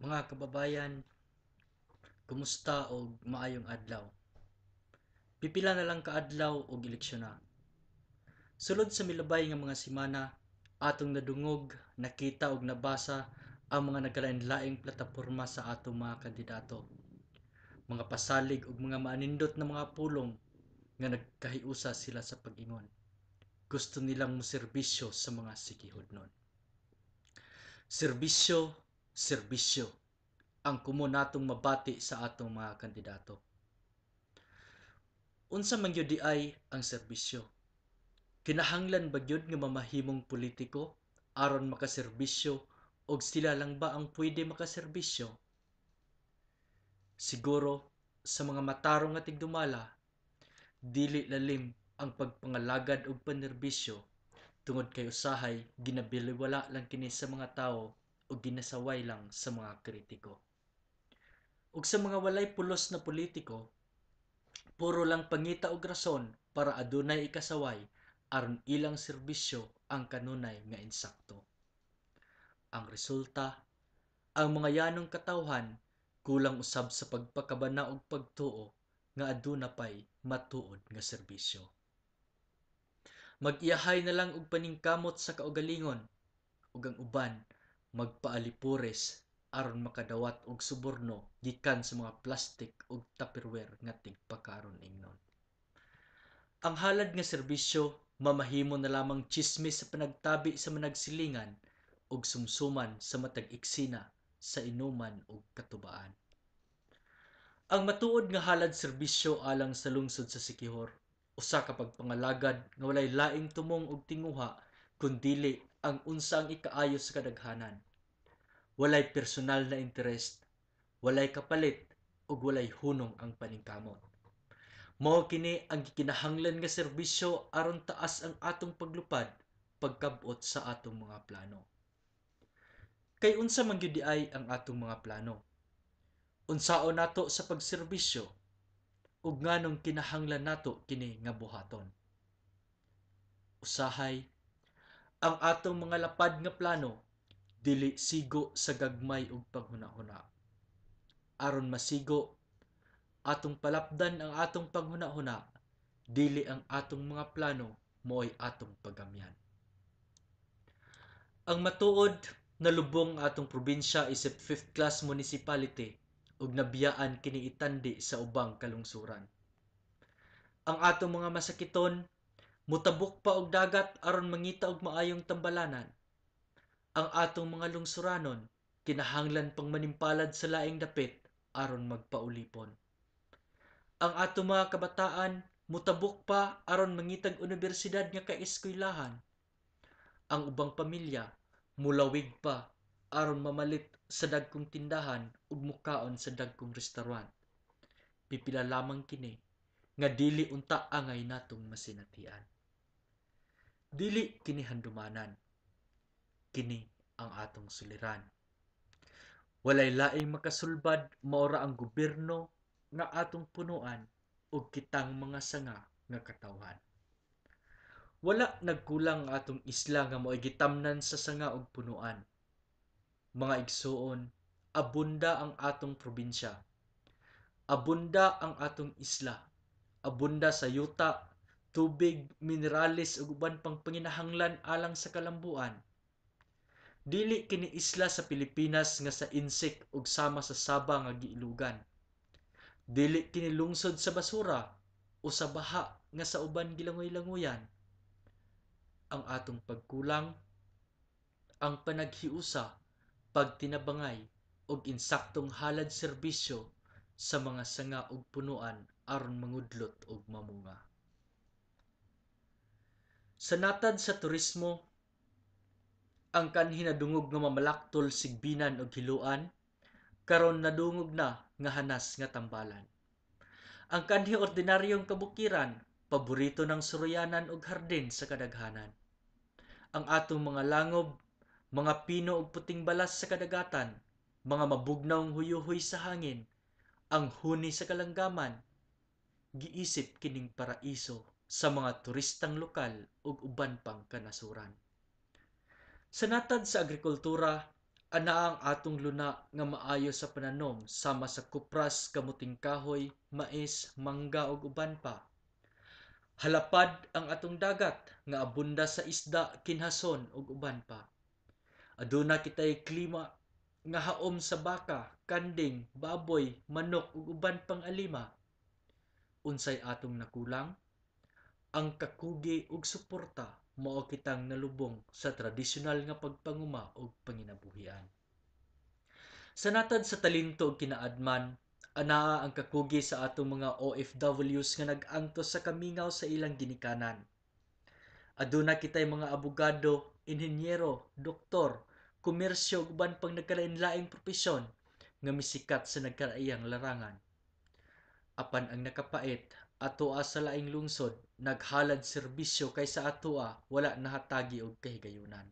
Mga kababayan, kumusta og maayong adlaw? Pipila na lang ka adlaw og eleksyon na. Sulod sa milabay nga mga semana, atong nadungog, nakita og nabasa ang mga nagkalain-laing plataporma sa atong mga kandidato. Mga pasalig ug mga maanindot na mga pulong nga nagkahiusa sila sa pag-ingon. Gusto nilang moserbisyo sa mga sikihudnon. Serbisyo, serbisyo ang kumo natong mabati sa atong mga kandidato. Unsa man gyud di ay ang serbisyo? Kinahanglan ba gyud nga mamahimong politiko aron makaserbisyo og sila lang ba ang pwede makaserbisyo? Siguro sa mga matarong nga tigdumala, dili lalim ang pagpangalagad og panerbisyo tungod kay usahay ginabiliwala lang kini sa mga tawo o ginasaway lang sa mga kritiko. Ug sa mga walay pulos na politiko, puro lang pangita og rason para adunay ikasaway aron ilang serbisyo ang kanunay nga insakto. Ang resulta, ang mga yanong katawhan kulang usab sa pagpakabana og pagtuo nga aduna pay matuod nga serbisyo. Mag-iyahay na lang og paningkamot sa kaugalingon ug ang uban magpaalipores aron makadawat og suborno gikan sa mga plastic ug tupperware nga tigpakaron ingnon. Ang halad nga serbisyo mamahimo na lamang tsismis sa panagtabi sa managsilingan ug sumsuman sa matag eksena sa inuman ug katubaan. Ang matuod nga halad serbisyo alang sa lungsod sa Siquijor usa ka pagpangalagad nga walay laing tumong ug tinguha kundili ang unsa ang ikaayo sa kadaghanan. Walay personal na interest, walay kapalit ug walay hunong ang paningkamot. Mao kini ang gikinahanglan nga serbisyo aron taas ang atong paglupad pagkabot sa atong mga plano. Kay unsa man gyud ay ang atong mga plano? Unsaon nato sa pagserbisyo ug nganong kinahanglan nato kini nga buhaton? Usahay, ang atong mga lapad nga plano dili sigo sa gagmay ug paghuna-huna. Aron masigo, atong palapdan ang atong paghuna-huna, dili ang atong mga plano mo'y atong pagamyan. Ang matuod nalubong atong probinsya isip 5th class municipality ug nabiyaan kini itandi sa ubang kalungsuran. Ang atong mga masakiton mutabok pa og dagat aron mangita og maayong tambalanan. Ang atong mga lungsuranon kinahanglan pang manimpalad sa laing dapit aron magpaulipon. Ang atong mga kabataan mutabok pa aron mangitag unibersidad nga kaeskwelahan. Ang ubang pamilya mulawig pa aron mamalit sa dagkong tindahan ug mukaon sa dagkong restaurant. Pipila lamang kini nga dili unta angay natong masinatian. Dili kini handumanan. Kini ang atong suliran. Walay laing makasulbad maora ang gobyerno nga atong punuan ug kitang mga sanga nga katawhan. Wala nagkulang ang atong isla nga mo'y gitamnan sa sanga ug punuan. Mga igsuon, abunda ang atong probinsya. Abunda ang atong isla. Abunda sa yuta, tubig, minerales ug uban pang panginahanglan alang sa kalambuan. Dili kini isla sa Pilipinas nga sa insik ug sama sa Sabah nga giilugan. Dili kini lungsod sa basura o sa baha nga sa uban gilangoy-langoyan. Ang atong pagkulang, ang panaghiusa, pagtinabangay ug insaktong halad serbisyo sa mga sanga ug punuan aron mangudlot og mamunga. Sa natad sa turismo, ang kanhi nadungog nga mamalaktol sigbinan ug hiluan karon nadungog na nga hanas nga tambalan. Ang kanhi ordinaryong kabukiran paborito ng suroyanan ug hardin sa kadaghanan. Ang atong mga langob, mga pino ug puting balas sa kadagatan, mga mabugnawng huyuhoy sa hangin, ang huni sa kalanggaman, giisip kining paraiso sa mga turistang lokal ug uban pang kanasuran. Sa natad sa agrikultura, Ana ang atong luna nga maayo sa pananom sama sa kupras, kamuting kahoy, mais, mangga ug uban pa. Halapad ang atong dagat nga abunda sa isda, kinhason ug uban pa. Aduna kitay klima nga haom sa baka, kanding, baboy, manok ug uban pang alima. Unsay atong nakulang? Ang kakugi ug suporta mao kitang nalubong sa tradisyonal nga pagpanguma ug panginabuhian. Sa natad sa talento ug kinaadman, anaa ang kakugi sa atong mga OFWs nga nag-antos sa kamingaw sa ilang ginikanan. Aduna kitay mga abogado, inhinyero, doktor, komersyo ug uban pang nagkalain-laing propesyon nga misikat sa nagkaraiyang larangan. Apan ang nakapait, atoa sa laing lungsod, naghalad serbisyo kaysa atoa wala nahatagi og kahigayunan.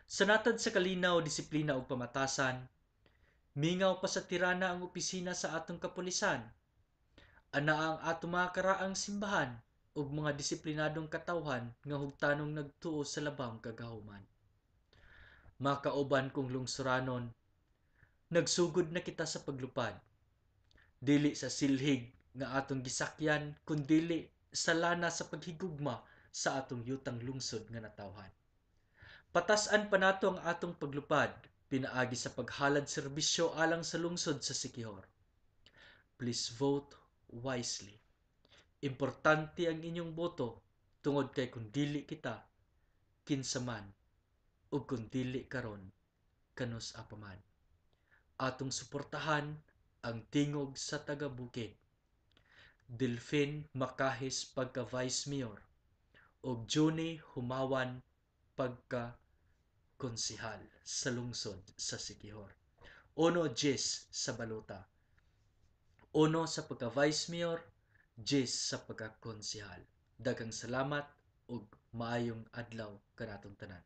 Sa natad sa kalinaw, disiplina ug pamatasan, mingaw pa sa tirana ang opisina sa atong kapulisan. Ana ang atong mga karaang simbahan ug mga disiplinadong katawhan nga hugtanong nagtuo sa labang kagahuman. Mga kauban kong lungsuranon, nagsugod na kita sa paglupad. Dili sa silhig nga atong gisakyan, kundili sa lana sa paghigugma sa atong yutang lungsod nga natawhan. Patasan pa nato ang atong paglupad, pinaagi sa paghalad serbisyo alang sa lungsod sa Siquijor. Please vote wisely. Importante ang inyong boto tungod kay kung dili kita, kinsa man, ug kung dili karon, kanus apaman. Atong suportahan ang tingog sa taga-bukid. Delfin Macahis pagka Vice Mayor ug Johnny Humawan pagka konsihal sa lungsod sa Siquijor. Uno Jis sa balota. Uno sa pagka Vice Mayor, Jis sa pagka konsihal. Daghang salamat ug maayong adlaw kanatong tanan.